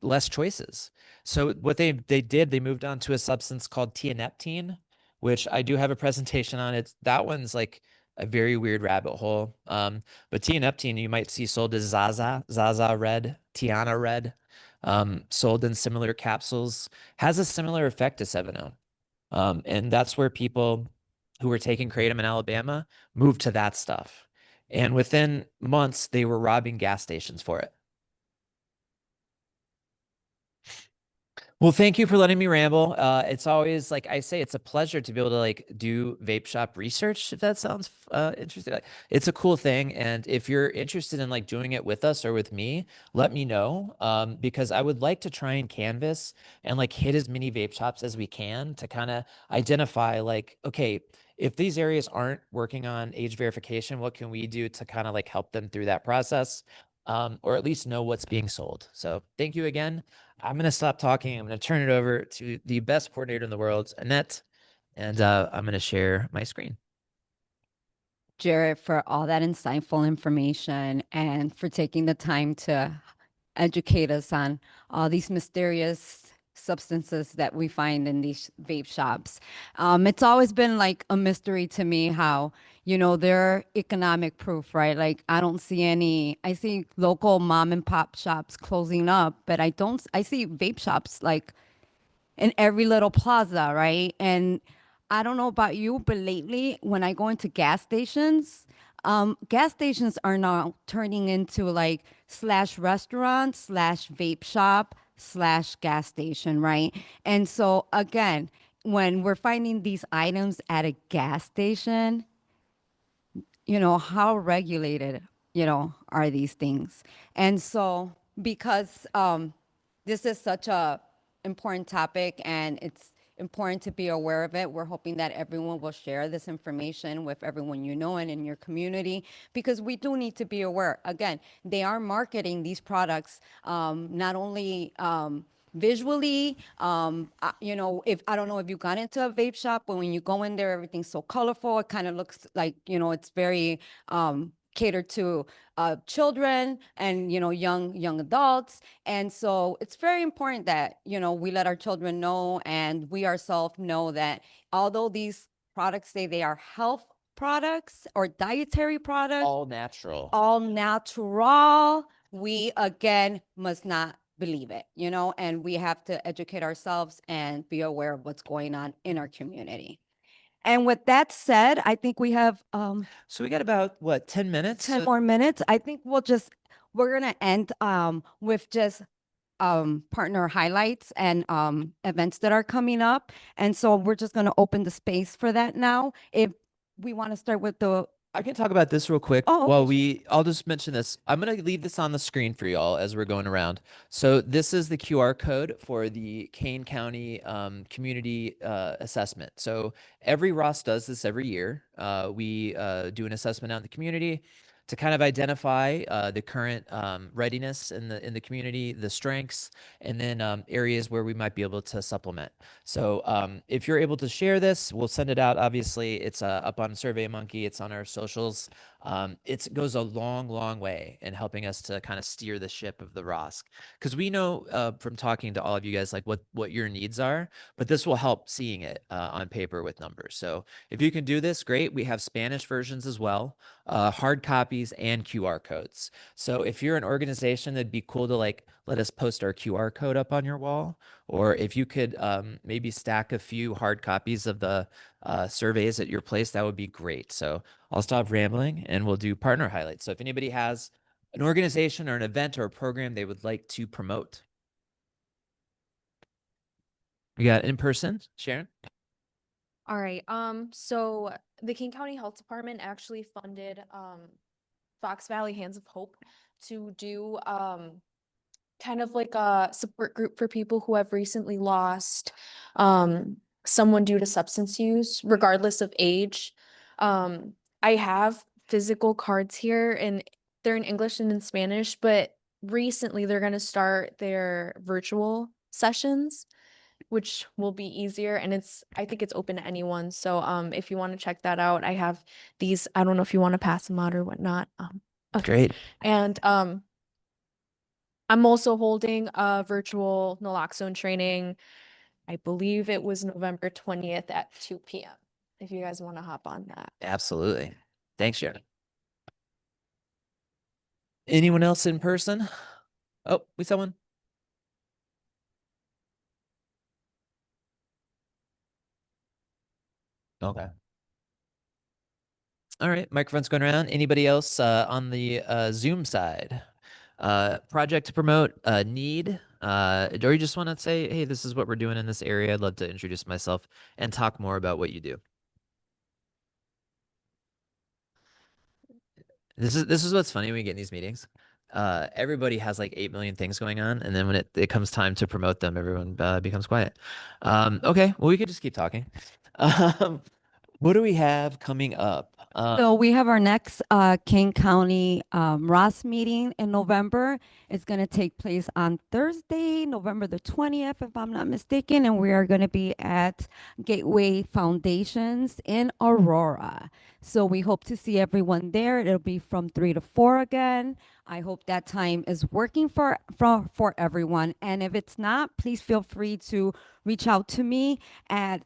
less choices. So what they did, they moved on to a substance called tianeptine, which I do have a presentation on. That one's like a very weird rabbit hole. But tianeptine you might see sold as Zaza Red, Tiana Red, sold in similar capsules, has a similar effect to 7.0. And that's where people who were taking kratom in Alabama moved to that stuff. And within months, they were robbing gas stations for it. Well, thank you for letting me ramble. It's always, like I say, it's a pleasure to be able to like do vape shop research, if that sounds interesting. Like, it's a cool thing. And if you're interested in like doing it with us or with me, let me know, because I would like to try and canvas and like hit as many vape shops as we can to kind of identify like, okay, if these areas aren't working on age verification, what can we do to kind of like help them through that process? Or at least know what's being sold. So thank you again. I'm going to stop talking. I'm going to turn it over to the best coordinator in the world, Annette, and I'm going to share my screen. Jarrett, for all that insightful information and for taking the time to educate us on all these mysterious substances that we find in these vape shops. It's always been like a mystery to me how, you know, they're economic proof, right? Like I see local mom and pop shops closing up, but I see vape shops like in every little plaza, right? And I don't know about you, but lately when I go into gas stations are now turning into like /restaurant /vape shop /gas station, right? And so again, when we're finding these items at a gas station, you know, how regulated, you know, are these things? And so because this is such a important topic and it's important to be aware of it, we're hoping that everyone will share this information with everyone you know and in your community, because we do need to be aware. Again, they are marketing these products not only visually, you know, if I don't know if you got into a vape shop, but when you go in there, everything's so colorful. It kind of looks like, you know, it's very catered to children and, you know, young adults. And so it's very important that, you know, we let our children know and we ourselves know that although these products say they are health products or dietary products, All natural. we again must not believe it, you know, and we have to educate ourselves and be aware of what's going on in our community. And with that said, I think we have So we got about what, 10 minutes? 10 more minutes. I think we're gonna end with just partner highlights and events that are coming up. And so we're just gonna open the space for that now. If we want to start with the I can talk about this real quick. Oh, okay, While I'll just mention this. I'm going to leave this on the screen for y'all as we're going around. So this is the QR code for the Kane County community assessment. So every ROSC does this every year. We do an assessment out in the community to kind of identify the current readiness in the community, the strengths, and then areas where we might be able to supplement. So if you're able to share this, we'll send it out. Obviously, it's up on SurveyMonkey. It's on our socials. It goes a long, long way in helping us to kind of steer the ship of the ROSC. Because we know from talking to all of you guys, like what your needs are, but this will help seeing it on paper with numbers. So if you can do this, great. We have Spanish versions as well, hard copies and QR codes. So if you're an organization, it'd be cool to like let us post our QR code up on your wall, or if you could maybe stack a few hard copies of the surveys at your place, that would be great. So I'll stop rambling and we'll do partner highlights. So if anybody has an organization or an event or a program they would like to promote. We got in person, Sharon. All right. So the King County Health Department actually funded Fox Valley Hands of Hope to do kind of like a support group for people who have recently lost someone due to substance use, regardless of age. I have physical cards here, and they're in English and in Spanish, but recently they're going to start their virtual sessions, which will be easier, and I think it's open to anyone. So if you want to check that out, I have these. I don't know if you want to pass them out or whatnot. Great. And I'm also holding a virtual naloxone training. I believe it was November 20th at 2 p.m. if you guys want to hop on that. Absolutely. Thanks, Sharon. Anyone else in person? Oh, we saw one. Okay. All right, microphone's going around. Anybody else on the Zoom side? Project to promote, need, or you just want to say, hey, this is what we're doing in this area. I'd love to introduce myself and talk more about what you do. This is what's funny when we get in these meetings. Everybody has like 8 million things going on, and then when it comes time to promote them, everyone becomes quiet. Okay, well, we could just keep talking. What do we have coming up? So we have our next Kane County ROSC meeting in November. It's going to take place on Thursday, November the 20th, if I'm not mistaken, and we are going to be at Gateway Foundations in Aurora. So we hope to see everyone there. It'll be from 3 to 4 again. I hope that time is working for everyone. And if it's not, please feel free to reach out to me and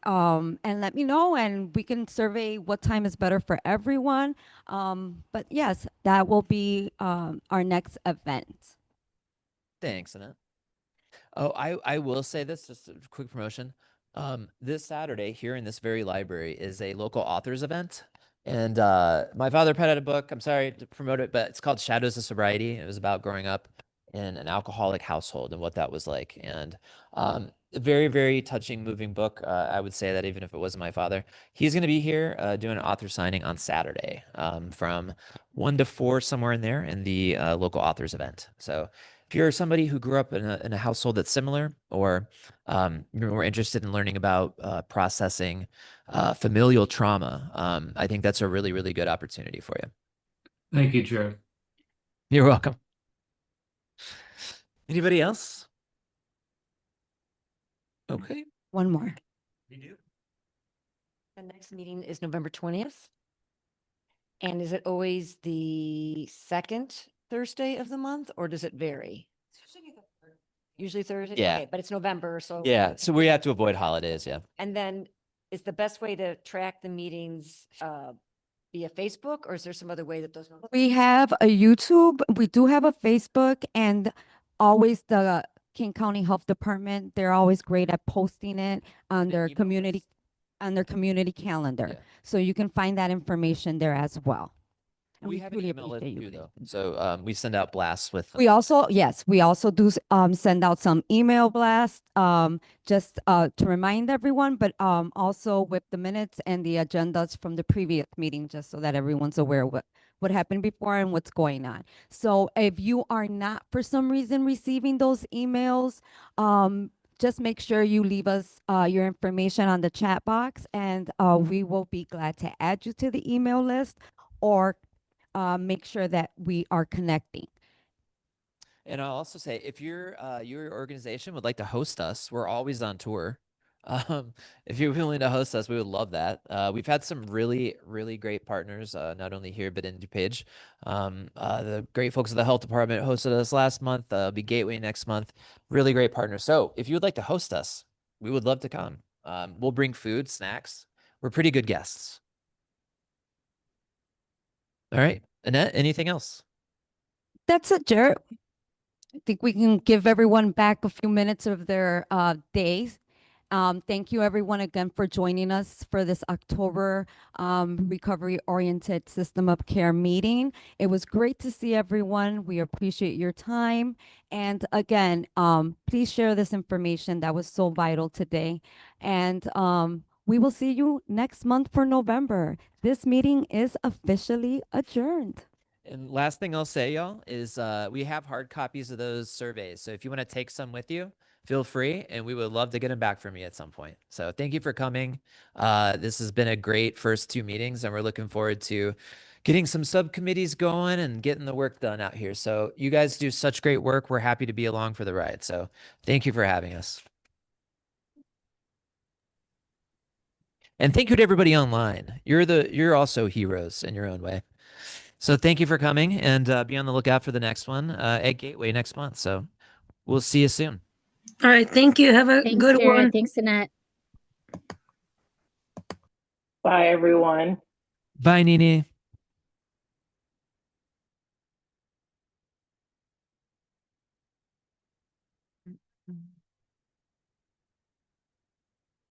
let me know, and we can survey what time is better for everyone. But yes, that will be our next event. Thanks, Annette. Oh, I will say this, just a quick promotion. This Saturday here in this very library is a local authors event. And my father put out a book. I'm sorry to promote it, but it's called Shadows of Sobriety. It was about growing up in an alcoholic household and what that was like. And a very, very touching, moving book. I would say that even if it wasn't my father. He's going to be here doing an author signing on Saturday from 1 to 4, somewhere in there, in the local authors event. So if you're somebody who grew up in a household that's similar, or you're more interested in learning about processing familial trauma, I think that's a really, really good opportunity for you. Thank you, Jared. You're welcome. Anybody else? Okay. One more. The next meeting is November 20th. And is it always the second Thursday of the month, or does it vary? Usually Thursday? Yeah. Okay, but it's November, so. Yeah, so we have to avoid holidays, yeah. And then is the best way to track the meetings via Facebook, or is there some other way that those? We have a YouTube, we do have a Facebook, and always the King County Health Department, they're always great at posting it on their community calendar. So you can find that information there as well. And We we have an truly email list appreciate you. too, though. So we send out blasts with. We also, yes, we also do send out some email blasts just to remind everyone, but also with the minutes and the agendas from the previous meeting, just so that everyone's aware what happened before and what's going on. So if you are not for some reason receiving those emails, just make sure you leave us your information on the chat box, and we will be glad to add you to the email list or make sure that we are connecting. And I'll also say, if your organization would like to host us, we're always on tour. If you're willing to host us, we would love that. We've had some really, really great partners, not only here, but in DuPage. The great folks at the health department hosted us last month. Be Gateway next month. Really great partners. So if you would like to host us, we would love to come. We'll bring food, snacks. We're pretty good guests. All right, Annette, anything else? That's it, Jarrett. I think we can give everyone back a few minutes of their days. Thank you everyone again for joining us for this October recovery-oriented system of care meeting. It was great to see everyone. We appreciate your time. And again, please share this information that was so vital today. And we will see you next month for November. This meeting is officially adjourned. And last thing I'll say, y'all, is we have hard copies of those surveys. So if you want to take some with you, feel free, and we would love to get them back from you at some point. So thank you for coming. This has been a great first 2 meetings, and we're looking forward to getting some subcommittees going and getting the work done out here. So you guys do such great work. We're happy to be along for the ride. So thank you for having us. And thank you to everybody online. You're also heroes in your own way. So thank you for coming, and be on the lookout for the next one at Gateway next month. So we'll see you soon. All right. Thank you. Have a Thanks, good Jarrett. one. Thanks, Annette. Bye, everyone. Bye, Nini.